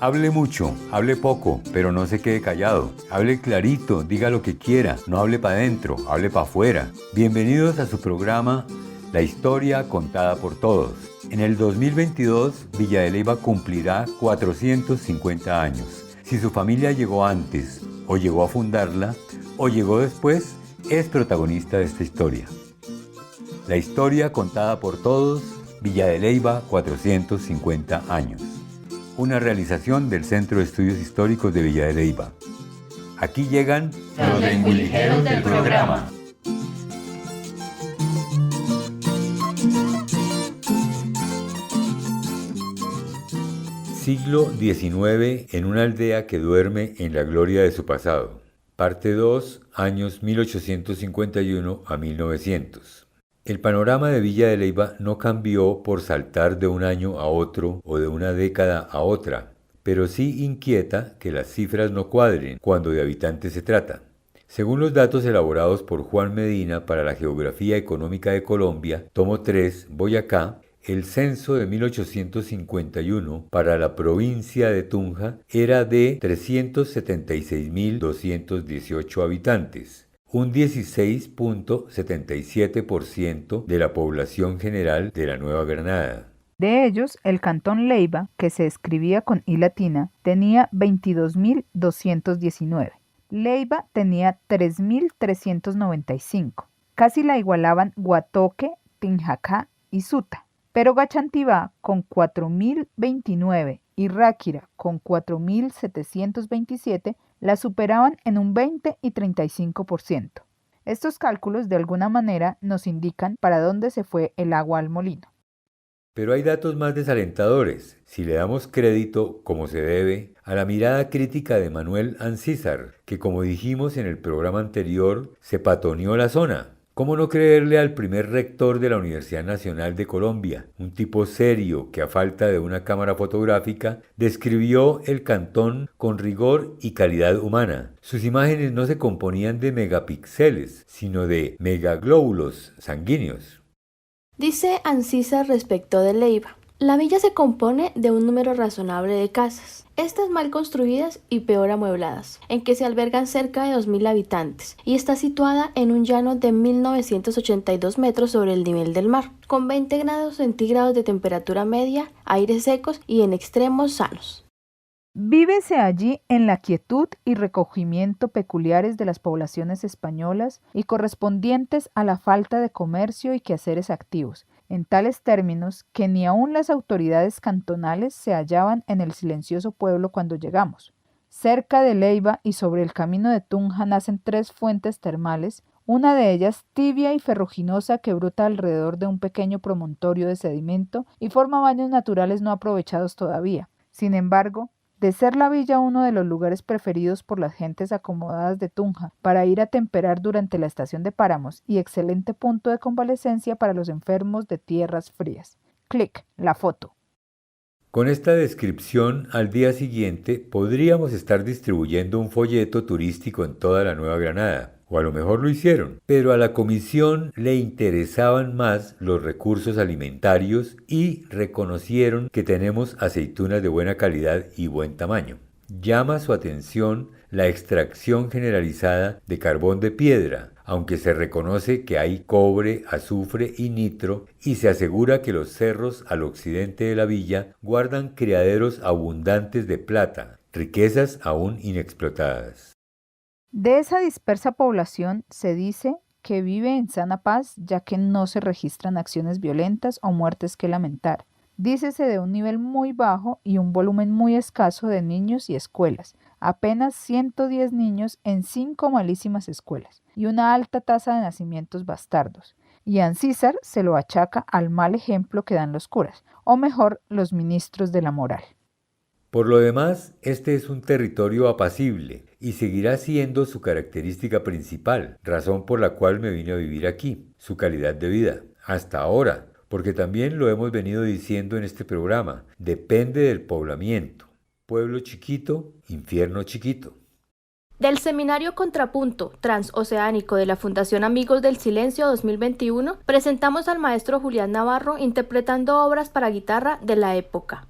Hable mucho, hable poco, pero no se quede callado. Hable clarito, diga lo que quiera, no hable para adentro, hable para afuera. Bienvenidos a su programa La Historia Contada por Todos. En el 2022, Villa de Leyva cumplirá 450 años. Si su familia llegó antes, o llegó a fundarla, o llegó después, es protagonista de esta historia. La Historia Contada por Todos, Villa de Leyva, 450 años. Una realización del Centro de Estudios Históricos de Villa de Leyva. Aquí llegan los lenguijeros del programa. Siglo XIX en una aldea que duerme en la gloria de su pasado. Parte 2, años 1851 a 1900. El panorama de Villa de Leyva no cambió por saltar de un año a otro o de una década a otra, pero sí inquieta que las cifras no cuadren cuando de habitantes se trata. Según los datos elaborados por Juan Medina para la Geografía Económica de Colombia, tomo 3, Boyacá, el censo de 1851 para la provincia de Tunja era de 376.218 habitantes. Un 16.77% de la población general de la Nueva Granada. De ellos, el cantón Leyva, que se escribía con I latina, tenía 22.219. Leyva tenía 3.395. Casi la igualaban Guatoque, Tinjacá y Suta. Pero Gachantivá, con 4.029, y Ráquira, con 4.727, la superaban en un 20 y 35%. Estos cálculos de alguna manera nos indican para dónde se fue el agua al molino. Pero hay datos más desalentadores, si le damos crédito, como se debe, a la mirada crítica de Manuel Ancísar, que como dijimos en el programa anterior, se patoneó la zona. ¿Cómo no creerle al primer rector de la Universidad Nacional de Colombia, un tipo serio que a falta de una cámara fotográfica describió el cantón con rigor y calidad humana? Sus imágenes no se componían de megapíxeles, sino de megaglóbulos sanguíneos. Dice Ancísar respecto de Leyva: la villa se compone de un número razonable de casas, estas mal construidas y peor amuebladas, en que se albergan cerca de 2.000 habitantes, y está situada en un llano de 1.982 metros sobre el nivel del mar, con 20 grados centígrados de temperatura media, aires secos y en extremos sanos. Vívese allí en la quietud y recogimiento peculiares de las poblaciones españolas y correspondientes a la falta de comercio y quehaceres activos, en tales términos que ni aun las autoridades cantonales se hallaban en el silencioso pueblo cuando llegamos. Cerca de Leyva y sobre el camino de Tunja nacen 3 fuentes termales, una de ellas tibia y ferruginosa que brota alrededor de un pequeño promontorio de sedimento y forma baños naturales no aprovechados todavía. Sin embargo, de ser la villa uno de los lugares preferidos por las gentes acomodadas de Tunja para ir a temperar durante la estación de páramos y excelente punto de convalecencia para los enfermos de tierras frías. Clic, la foto. Con esta descripción, al día siguiente podríamos estar distribuyendo un folleto turístico en toda la Nueva Granada. O a lo mejor lo hicieron, pero a la comisión le interesaban más los recursos alimentarios y reconocieron que tenemos aceitunas de buena calidad y buen tamaño. Llama su atención la extracción generalizada de carbón de piedra, aunque se reconoce que hay cobre, azufre y nitro, y se asegura que los cerros al occidente de la villa guardan criaderos abundantes de plata, riquezas aún inexplotadas. De esa dispersa población se dice que vive en sana paz, ya que no se registran acciones violentas o muertes que lamentar. Dícese de un nivel muy bajo y un volumen muy escaso de niños y escuelas, apenas 110 niños en 5 malísimas escuelas, y una alta tasa de nacimientos bastardos. Y Ancísar se lo achaca al mal ejemplo que dan los curas, o mejor, los ministros de la moral. Por lo demás, este es un territorio apacible y seguirá siendo su característica principal, razón por la cual me vine a vivir aquí, su calidad de vida. Hasta ahora, porque también lo hemos venido diciendo en este programa, depende del poblamiento. Pueblo chiquito, infierno chiquito. Del Seminario Contrapunto Transoceánico de la Fundación Amigos del Silencio 2021, presentamos al maestro Julián Navarro interpretando obras para guitarra de la época.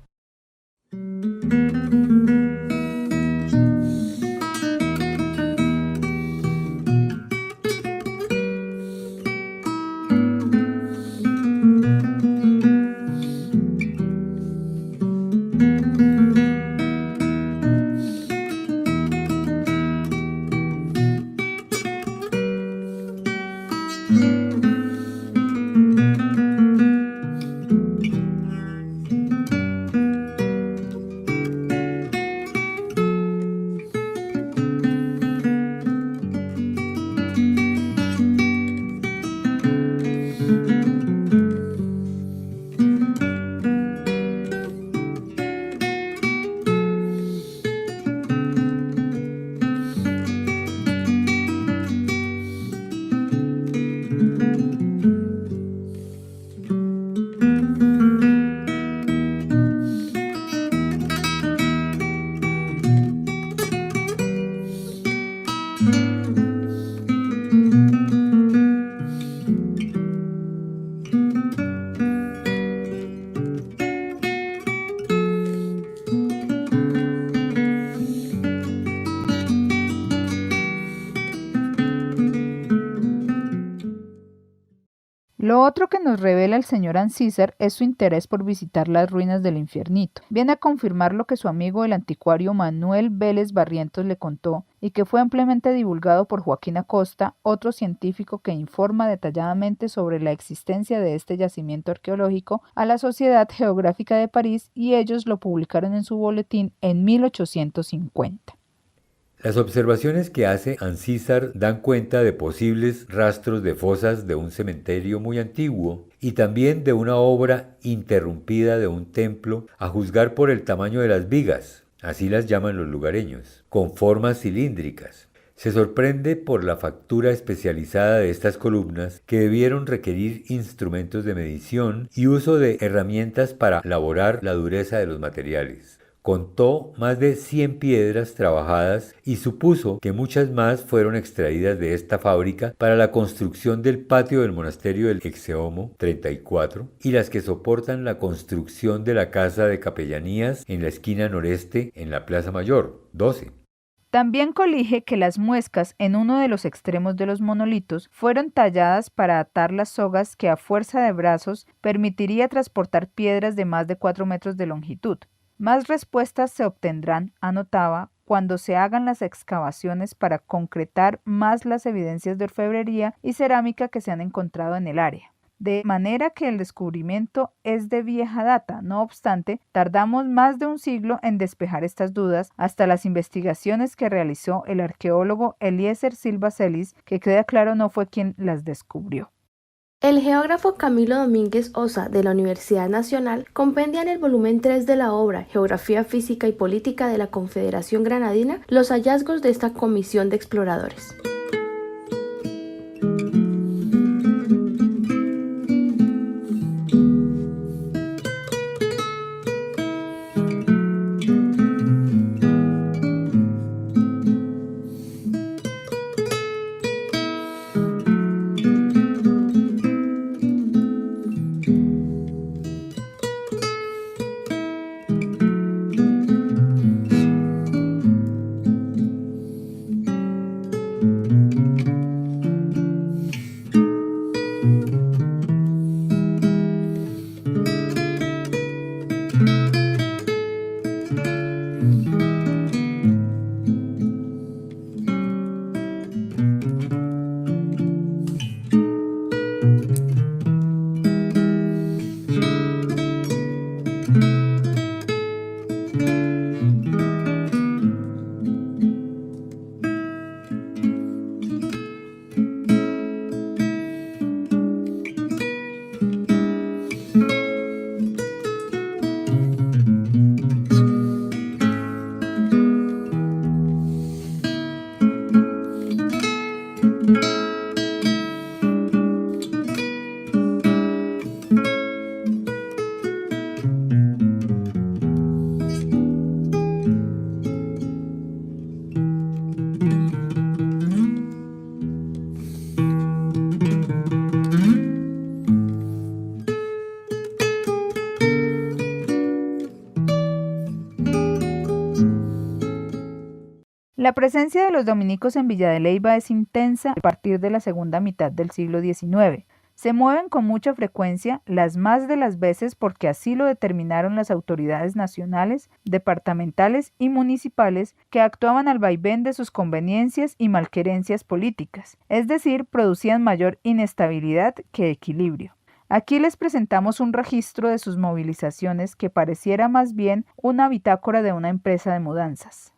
Lo otro que nos revela el señor Ancísar es su interés por visitar las ruinas del Infiernito. Viene a confirmar lo que su amigo el anticuario Manuel Vélez Barrientos le contó y que fue ampliamente divulgado por Joaquín Acosta, otro científico que informa detalladamente sobre la existencia de este yacimiento arqueológico a la Sociedad Geográfica de París, y ellos lo publicaron en su boletín en 1850. Las observaciones que hace Ancísar dan cuenta de posibles rastros de fosas de un cementerio muy antiguo y también de una obra interrumpida de un templo, a juzgar por el tamaño de las vigas, así las llaman los lugareños, con formas cilíndricas. Se sorprende por la factura especializada de estas columnas, que debieron requerir instrumentos de medición y uso de herramientas para laborar la dureza de los materiales. Contó más de 100 piedras trabajadas y supuso que muchas más fueron extraídas de esta fábrica para la construcción del patio del monasterio del Exeomo 34 y las que soportan la construcción de la casa de capellanías en la esquina noreste en la Plaza Mayor 12. También colige que las muescas en uno de los extremos de los monolitos fueron talladas para atar las sogas que a fuerza de brazos permitiría transportar piedras de más de 4 metros de longitud. Más respuestas se obtendrán, anotaba, cuando se hagan las excavaciones para concretar más las evidencias de orfebrería y cerámica que se han encontrado en el área. De manera que el descubrimiento es de vieja data. No obstante, tardamos más de un siglo en despejar estas dudas hasta las investigaciones que realizó el arqueólogo Eliezer Silva Celis, que queda claro no fue quien las descubrió. El geógrafo Camilo Domínguez Osa de la Universidad Nacional compendia en el volumen 3 de la obra Geografía Física y Política de la Confederación Granadina los hallazgos de esta comisión de exploradores. La presencia de los dominicos en Villa de Leyva es intensa a partir de la segunda mitad del siglo XIX. Se mueven con mucha frecuencia, las más de las veces porque así lo determinaron las autoridades nacionales, departamentales y municipales, que actuaban al vaivén de sus conveniencias y malquerencias políticas, es decir, producían mayor inestabilidad que equilibrio. Aquí les presentamos un registro de sus movilizaciones que pareciera más bien una bitácora de una empresa de mudanzas.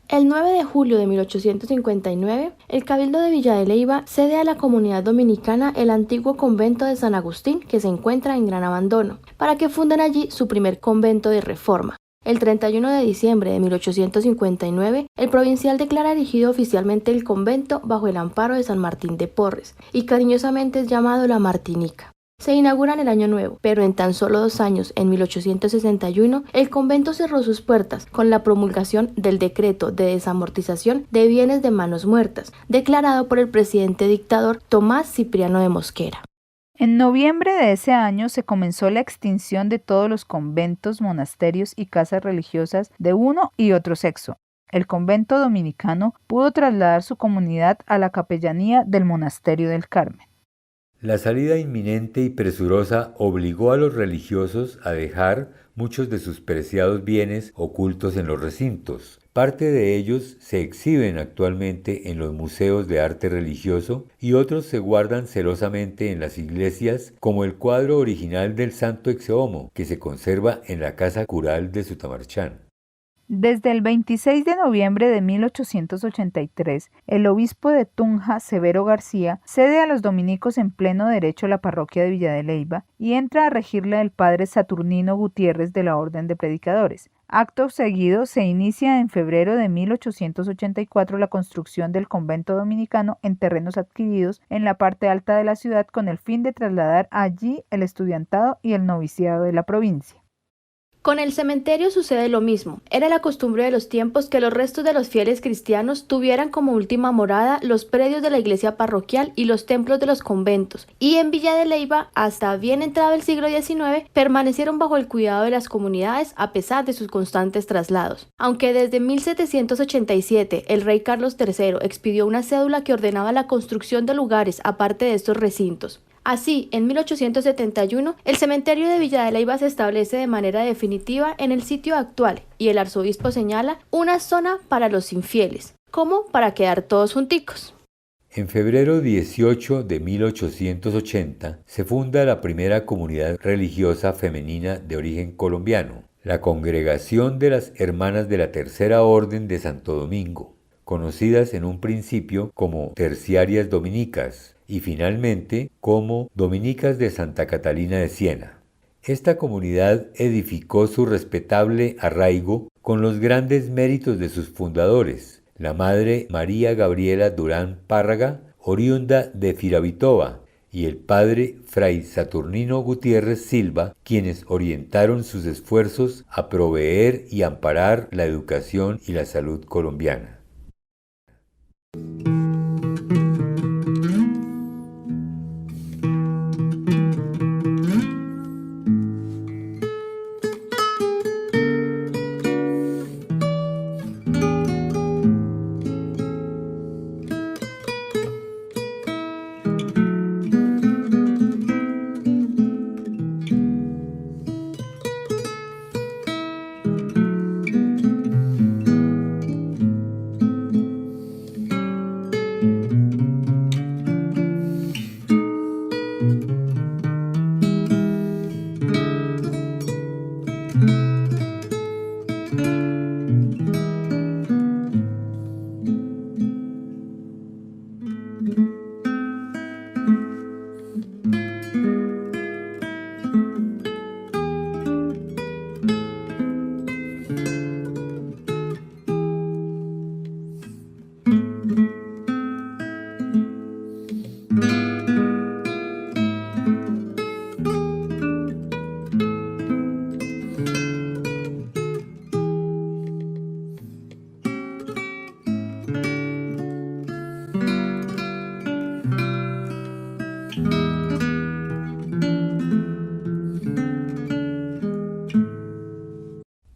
El 9 de julio de 1859, el Cabildo de Villa de Leyva cede a la comunidad dominicana el antiguo convento de San Agustín, que se encuentra en gran abandono, para que funden allí su primer convento de reforma. El 31 de diciembre de 1859, el provincial declara erigido oficialmente el convento bajo el amparo de San Martín de Porres, y cariñosamente es llamado La Martinica. Se inaugura en el año nuevo, pero en tan solo 2 años, en 1861, el convento cerró sus puertas con la promulgación del decreto de desamortización de bienes de manos muertas, declarado por el presidente dictador Tomás Cipriano de Mosquera. En noviembre de ese año se comenzó la extinción de todos los conventos, monasterios y casas religiosas de uno y otro sexo. El convento dominicano pudo trasladar su comunidad a la capellanía del Monasterio del Carmen. La salida inminente y presurosa obligó a los religiosos a dejar muchos de sus preciados bienes ocultos en los recintos. Parte de ellos se exhiben actualmente en los museos de arte religioso y otros se guardan celosamente en las iglesias, como el cuadro original del Santo Exeomo, que se conserva en la casa cural de Sutamarchán. Desde el 26 de noviembre de 1883, el obispo de Tunja, Severo García, cede a los dominicos en pleno derecho la parroquia de Villa de Leyva y entra a regirla el padre Saturnino Gutiérrez de la Orden de Predicadores. Acto seguido se inicia en febrero de 1884 la construcción del convento dominicano en terrenos adquiridos en la parte alta de la ciudad con el fin de trasladar allí el estudiantado y el noviciado de la provincia. Con el cementerio sucede lo mismo. Era la costumbre de los tiempos que los restos de los fieles cristianos tuvieran como última morada los predios de la iglesia parroquial y los templos de los conventos, y en Villa de Leyva, hasta bien entrado el siglo XIX, permanecieron bajo el cuidado de las comunidades a pesar de sus constantes traslados. Aunque desde 1787 el rey Carlos III expidió una cédula que ordenaba la construcción de lugares aparte de estos recintos. Así, en 1871, el cementerio de Villa de Leyva se establece de manera definitiva en el sitio actual y el arzobispo señala una zona para los infieles, como para quedar todos junticos. En febrero 18 de 1880 se funda la primera comunidad religiosa femenina de origen colombiano, la Congregación de las Hermanas de la Tercera Orden de Santo Domingo, conocidas en un principio como Terciarias Dominicas y finalmente como Dominicas de Santa Catalina de Siena. Esta comunidad edificó su respetable arraigo con los grandes méritos de sus fundadores, la madre María Gabriela Durán Párraga, oriunda de Firavitoba, y el padre Fray Saturnino Gutiérrez Silva, quienes orientaron sus esfuerzos a proveer y amparar la educación y la salud colombiana.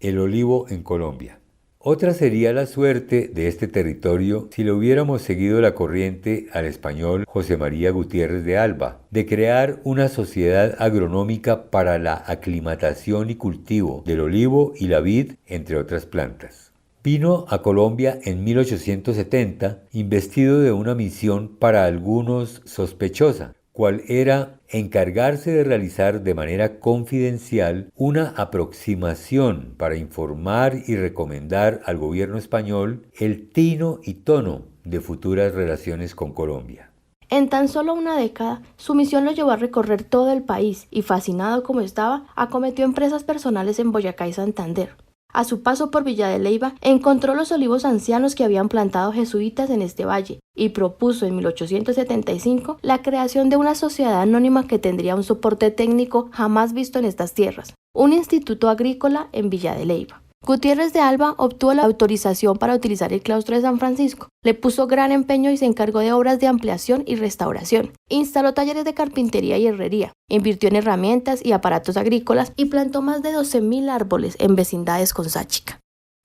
El olivo en Colombia. Otra sería la suerte de este territorio si le hubiéramos seguido la corriente al español José María Gutiérrez de Alba, de crear una sociedad agronómica para la aclimatación y cultivo del olivo y la vid, entre otras plantas. Vino a Colombia en 1870, investido de una misión para algunos sospechosa, cual era encargarse de realizar de manera confidencial una aproximación para informar y recomendar al gobierno español el tino y tono de futuras relaciones con Colombia. En tan solo una década, su misión lo llevó a recorrer todo el país y, fascinado como estaba, acometió empresas personales en Boyacá y Santander. A su paso por Villa de Leyva, encontró los olivos ancianos que habían plantado jesuitas en este valle y propuso en 1875 la creación de una sociedad anónima que tendría un soporte técnico jamás visto en estas tierras, un instituto agrícola en Villa de Leyva. Gutiérrez de Alba obtuvo la autorización para utilizar el claustro de San Francisco, le puso gran empeño y se encargó de obras de ampliación y restauración, instaló talleres de carpintería y herrería, invirtió en herramientas y aparatos agrícolas y plantó más de 12.000 árboles en vecindades con Sáchica.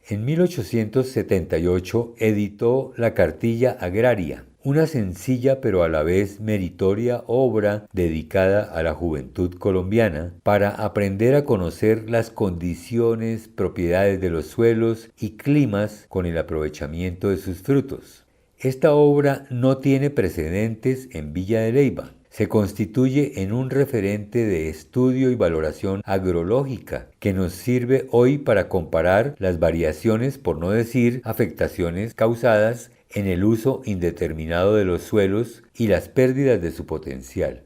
En 1878 editó la Cartilla Agraria, una sencilla pero a la vez meritoria obra dedicada a la juventud colombiana para aprender a conocer las condiciones, propiedades de los suelos y climas con el aprovechamiento de sus frutos. Esta obra no tiene precedentes en Villa de Leyva. Se constituye en un referente de estudio y valoración agrológica que nos sirve hoy para comparar las variaciones, por no decir afectaciones causadas en el uso indeterminado de los suelos y las pérdidas de su potencial.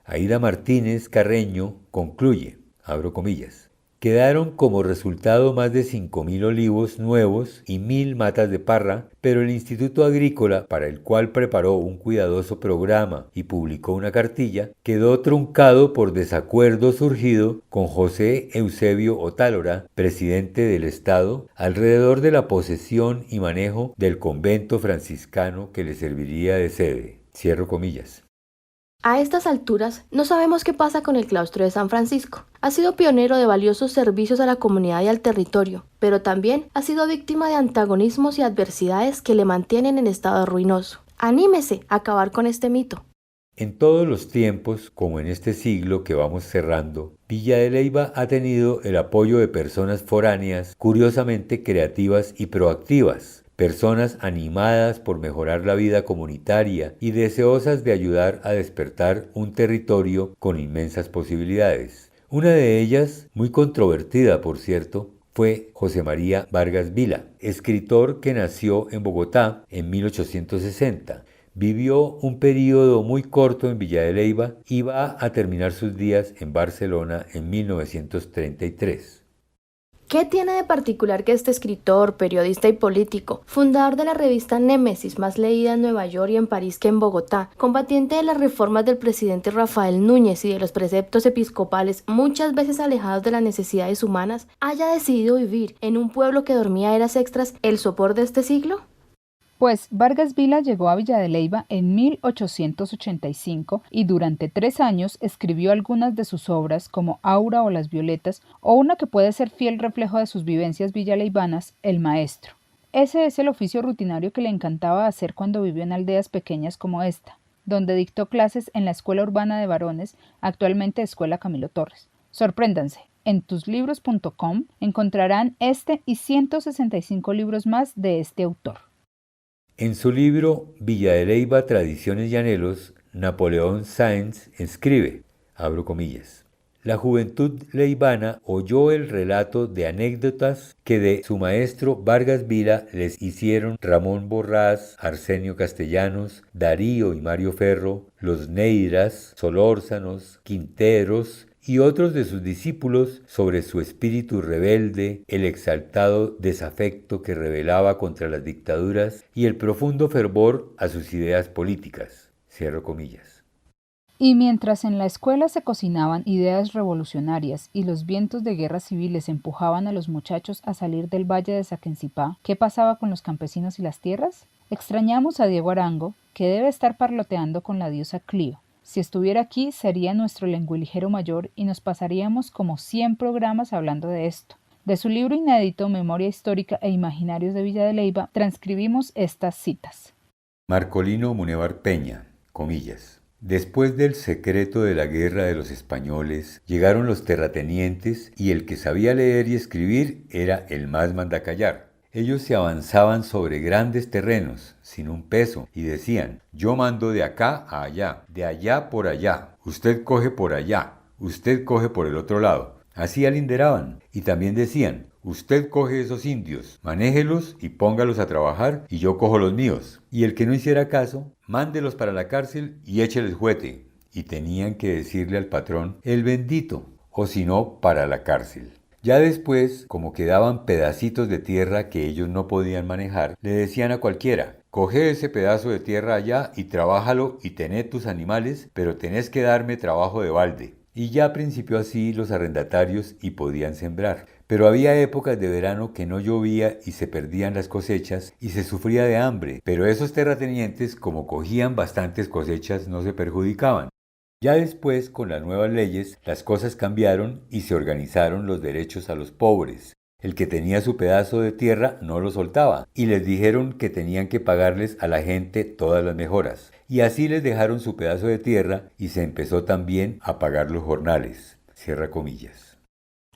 Aída Martínez Carreño concluye, abro comillas, quedaron como resultado más de 5.000 olivos nuevos y 1.000 matas de parra, pero el Instituto Agrícola, para el cual preparó un cuidadoso programa y publicó una cartilla, quedó truncado por desacuerdo surgido con José Eusebio Otálora, presidente del Estado, alrededor de la posesión y manejo del convento franciscano que le serviría de sede. Cierro comillas. A estas alturas, no sabemos qué pasa con el claustro de San Francisco. Ha sido pionero de valiosos servicios a la comunidad y al territorio, pero también ha sido víctima de antagonismos y adversidades que le mantienen en estado ruinoso. ¡Anímese a acabar con este mito! En todos los tiempos, como en este siglo que vamos cerrando, Villa de Leyva ha tenido el apoyo de personas foráneas, curiosamente creativas y proactivas. Personas animadas por mejorar la vida comunitaria y deseosas de ayudar a despertar un territorio con inmensas posibilidades. Una de ellas, muy controvertida por cierto, fue José María Vargas Vila, escritor que nació en Bogotá en 1860. Vivió un periodo muy corto en Villa de Leyva y va a terminar sus días en Barcelona en 1933. ¿Qué tiene de particular que este escritor, periodista y político, fundador de la revista Némesis, más leída en Nueva York y en París que en Bogotá, combatiente de las reformas del presidente Rafael Núñez y de los preceptos episcopales muchas veces alejados de las necesidades humanas, haya decidido vivir en un pueblo que dormía eras extras el sopor de este siglo? Pues Vargas Vila llegó a Villa de Leyva en 1885 y durante 3 años escribió algunas de sus obras como Aura o Las Violetas o una que puede ser fiel reflejo de sus vivencias villaleivanas, El Maestro. Ese es el oficio rutinario que le encantaba hacer cuando vivió en aldeas pequeñas como esta, donde dictó clases en la Escuela Urbana de Varones, actualmente Escuela Camilo Torres. Sorpréndanse. En tuslibros.com encontrarán este y 165 libros más de este autor. En su libro Villa de Leyva, Tradiciones y Anhelos, Napoleón Sáenz escribe, abro comillas, la juventud leivana oyó el relato de anécdotas que de su maestro Vargas Vila les hicieron Ramón Borrás, Arsenio Castellanos, Darío y Mario Ferro, los Neiras, Solórzanos, Quinteros, y otros de sus discípulos sobre su espíritu rebelde, el exaltado desafecto que rebelaba contra las dictaduras y el profundo fervor a sus ideas políticas. Cierro comillas. Y mientras en la escuela se cocinaban ideas revolucionarias y los vientos de guerras civiles empujaban a los muchachos a salir del valle de Saquencipá, ¿qué pasaba con los campesinos y las tierras? Extrañamos a Diego Arango, que debe estar parloteando con la diosa Clío. Si estuviera aquí, sería nuestro lengualigero mayor y nos pasaríamos como 100 programas hablando de esto. De su libro inédito Memoria Histórica e Imaginarios de Villa de Leyva, transcribimos estas citas. Marcolino Munevar Peña, comillas. Después del secreto de la guerra de los españoles, llegaron los terratenientes y el que sabía leer y escribir era el más mandacallar. Ellos se avanzaban sobre grandes terrenos, sin un peso, y decían, yo mando de acá a allá, de allá por allá, usted coge por allá, usted coge por el otro lado. Así alinderaban, y también decían, usted coge esos indios, manéjelos y póngalos a trabajar, y yo cojo los míos. Y el que no hiciera caso, mándelos para la cárcel y écheles juete. Y tenían que decirle al patrón, el bendito, o si no, para la cárcel. Ya después, como quedaban pedacitos de tierra que ellos no podían manejar, le decían a cualquiera, coge ese pedazo de tierra allá y trabájalo y tené tus animales, pero tenés que darme trabajo de balde. Y ya principió así los arrendatarios y podían sembrar. Pero había épocas de verano que no llovía y se perdían las cosechas y se sufría de hambre, pero esos terratenientes, como cogían bastantes cosechas, no se perjudicaban. Ya después, con las nuevas leyes, las cosas cambiaron y se organizaron los derechos a los pobres. El que tenía su pedazo de tierra no lo soltaba y les dijeron que tenían que pagarles a la gente todas las mejoras. Y así les dejaron su pedazo de tierra y se empezó también a pagar los jornales. Cierra comillas.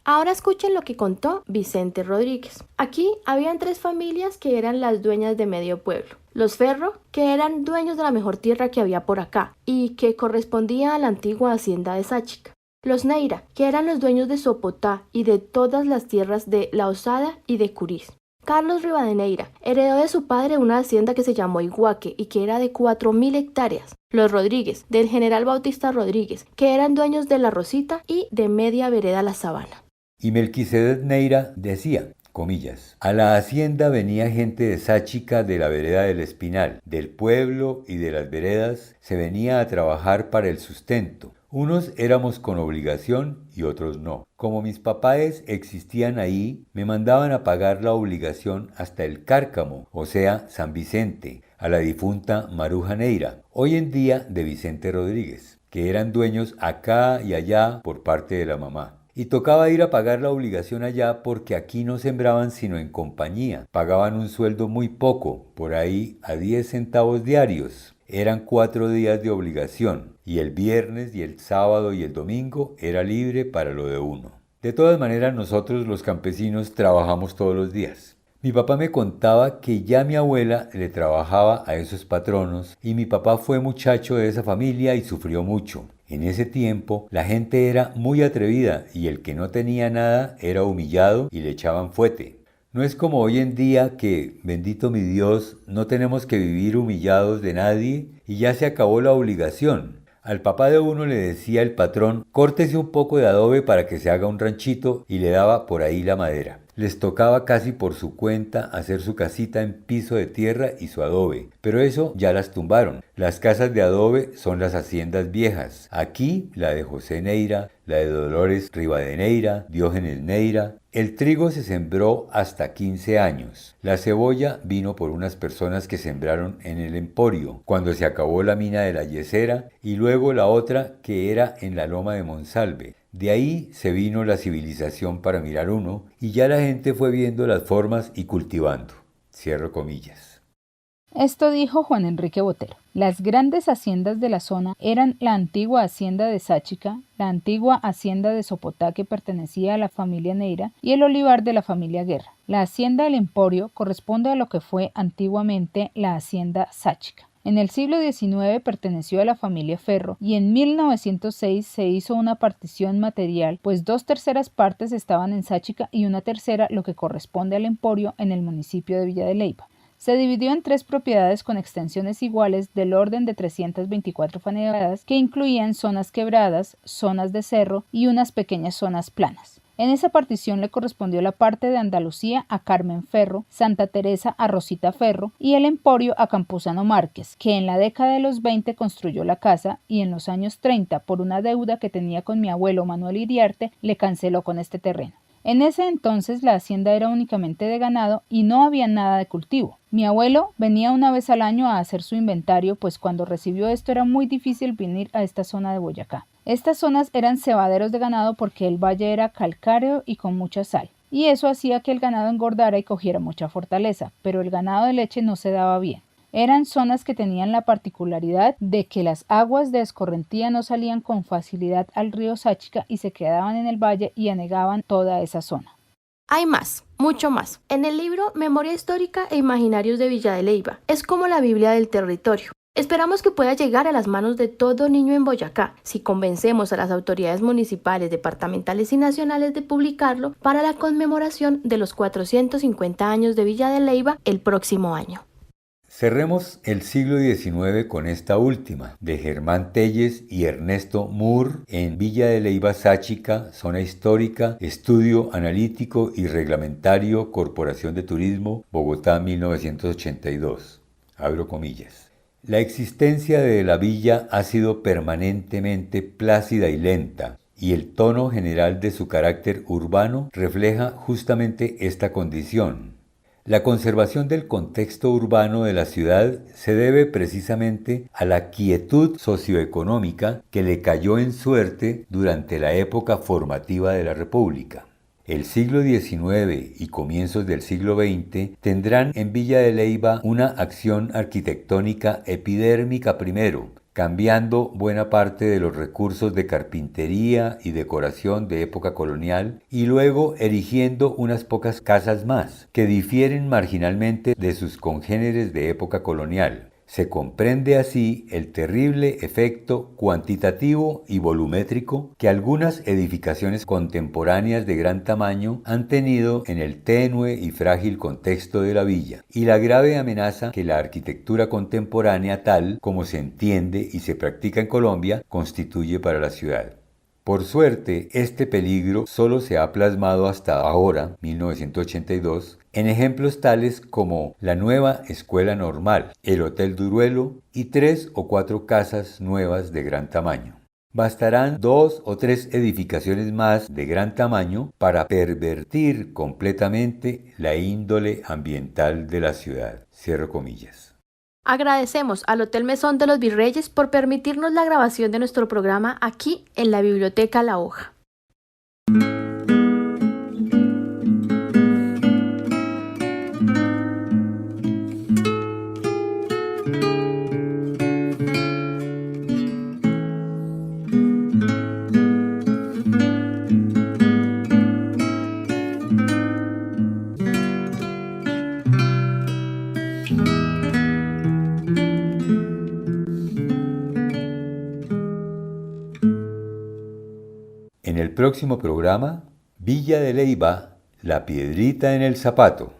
Ahora escuchen lo que contó Vicente Rodríguez. Aquí habían 3 familias que eran las dueñas de medio pueblo. Los Ferro, que eran dueños de la mejor tierra que había por acá y que correspondía a la antigua hacienda de Sáchica. Los Neira, que eran los dueños de Sopotá y de todas las tierras de La Osada y de Curís. Carlos Rivadeneira heredó de su padre una hacienda que se llamó Iguaque y que era de 4.000 hectáreas. Los Rodríguez, del general Bautista Rodríguez, que eran dueños de La Rosita y de media vereda La Sabana. Y Melquisedec Neira decía, comillas, a la hacienda venía gente de Sáchica de la vereda del Espinal, del pueblo y de las veredas se venía a trabajar para el sustento. Unos éramos con obligación y otros no. Como mis papáes existían ahí, me mandaban a pagar la obligación hasta el Cárcamo, o sea, San Vicente, a la difunta Maruja Neira, hoy en día de Vicente Rodríguez, que eran dueños acá y allá por parte de la mamá. Y tocaba ir a pagar la obligación allá porque aquí no sembraban sino en compañía. Pagaban un sueldo muy poco, por ahí a 10 centavos diarios. Eran 4 días de obligación y el viernes y el sábado y el domingo era libre para lo de uno. De todas maneras nosotros los campesinos trabajamos todos los días. Mi papá me contaba que ya mi abuela le trabajaba a esos patronos y mi papá fue muchacho de esa familia y sufrió mucho. En ese tiempo la gente era muy atrevida y el que no tenía nada era humillado y le echaban fuete. No es como hoy en día que, bendito mi Dios, no tenemos que vivir humillados de nadie y ya se acabó la obligación. Al papá de uno le decía el patrón, córtese un poco de adobe para que se haga un ranchito y le daba por ahí la madera. Les tocaba casi por su cuenta hacer su casita en piso de tierra y su adobe, pero eso ya las tumbaron. Las casas de adobe son las haciendas viejas. Aquí la de José Neira, la de Dolores Rivadeneira, Diógenes Neira. El trigo se sembró hasta 15 años. La cebolla vino por unas personas que sembraron en el Emporio, cuando se acabó la mina de la Yesera, y luego la otra que era en la loma de Monsalve. De ahí se vino la civilización para mirar uno y ya la gente fue viendo las formas y cultivando. Cierro comillas. Esto dijo Juan Enrique Botero. Las grandes haciendas de la zona eran la antigua hacienda de Sáchica, la antigua hacienda de Sopotá que pertenecía a la familia Neira y el olivar de la familia Guerra. La hacienda del Emporio corresponde a lo que fue antiguamente la hacienda Sáchica. En el siglo XIX perteneció a la familia Ferro y en 1906 se hizo una partición material, pues 2/3 partes estaban en Sáchica y 1/3 lo que corresponde al Emporio en el municipio de Villa de Leyva. Se dividió en 3 propiedades con extensiones iguales del orden de 324 fanegadas que incluían zonas quebradas, zonas de cerro y unas pequeñas zonas planas. En esa partición le correspondió la parte de Andalucía a Carmen Ferro, Santa Teresa a Rosita Ferro y el Emporio a Campuzano Márquez, que en la década de los 20 construyó la casa y en los años 30, por una deuda que tenía con mi abuelo Manuel Iriarte, le canceló con este terreno. En ese entonces la hacienda era únicamente de ganado y no había nada de cultivo. Mi abuelo venía una vez al año a hacer su inventario, pues cuando recibió esto era muy difícil venir a esta zona de Boyacá. Estas zonas eran cebaderos de ganado porque el valle era calcáreo y con mucha sal, y eso hacía que el ganado engordara y cogiera mucha fortaleza, pero el ganado de leche no se daba bien. Eran zonas que tenían la particularidad de que las aguas de escorrentía no salían con facilidad al río Sáchica y se quedaban en el valle y anegaban toda esa zona. Hay más, mucho más. En el libro Memoria Histórica e Imaginarios de Villa de Leyva, es como la Biblia del territorio. Esperamos que pueda llegar a las manos de todo niño en Boyacá, si convencemos a las autoridades municipales, departamentales y nacionales de publicarlo para la conmemoración de los 450 años de Villa de Leyva el próximo año. Cerremos el siglo XIX con esta última, de Germán Telles y Ernesto Moore, en Villa de Leyva Sáchica, zona histórica, estudio analítico y reglamentario, Corporación de Turismo, Bogotá, 1982. Abro comillas. La existencia de la villa ha sido permanentemente plácida y lenta, y el tono general de su carácter urbano refleja justamente esta condición. La conservación del contexto urbano de la ciudad se debe precisamente a la quietud socioeconómica que le cayó en suerte durante la época formativa de la República. El siglo XIX y comienzos del siglo XX tendrán en Villa de Leyva una acción arquitectónica epidérmica primero, cambiando buena parte de los recursos de carpintería y decoración de época colonial y luego erigiendo unas pocas casas más, que difieren marginalmente de sus congéneres de época colonial. Se comprende así el terrible efecto cuantitativo y volumétrico que algunas edificaciones contemporáneas de gran tamaño han tenido en el tenue y frágil contexto de la villa, y la grave amenaza que la arquitectura contemporánea tal como se entiende y se practica en Colombia constituye para la ciudad. Por suerte, este peligro solo se ha plasmado hasta ahora, 1982, en ejemplos tales como la nueva Escuela Normal, el Hotel Duruelo y 3 o 4 casas nuevas de gran tamaño. Bastarán 2 o 3 edificaciones más de gran tamaño para pervertir completamente la índole ambiental de la ciudad. Cierro comillas. Agradecemos al Hotel Mesón de los Virreyes por permitirnos la grabación de nuestro programa aquí en la Biblioteca La Hoja. En el próximo programa, Villa de Leyva, la piedrita en el zapato.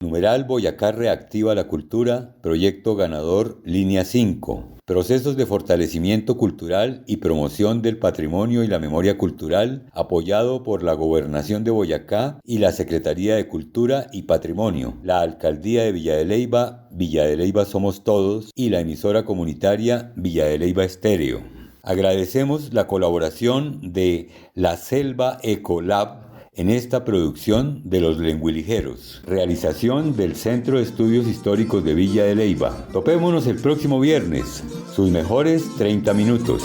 Numeral Boyacá reactiva la cultura, proyecto ganador, línea 5. Procesos de fortalecimiento cultural y promoción del patrimonio y la memoria cultural, apoyado por la Gobernación de Boyacá y la Secretaría de Cultura y Patrimonio, la Alcaldía de Villa de Leyva Somos Todos y la emisora comunitaria Villa de Leyva Estéreo. Agradecemos la colaboración de La Selva Ecolab en esta producción de Los Lenguiligeros, realización del Centro de Estudios Históricos de Villa de Leyva. Topémonos el próximo viernes, sus mejores 30 minutos.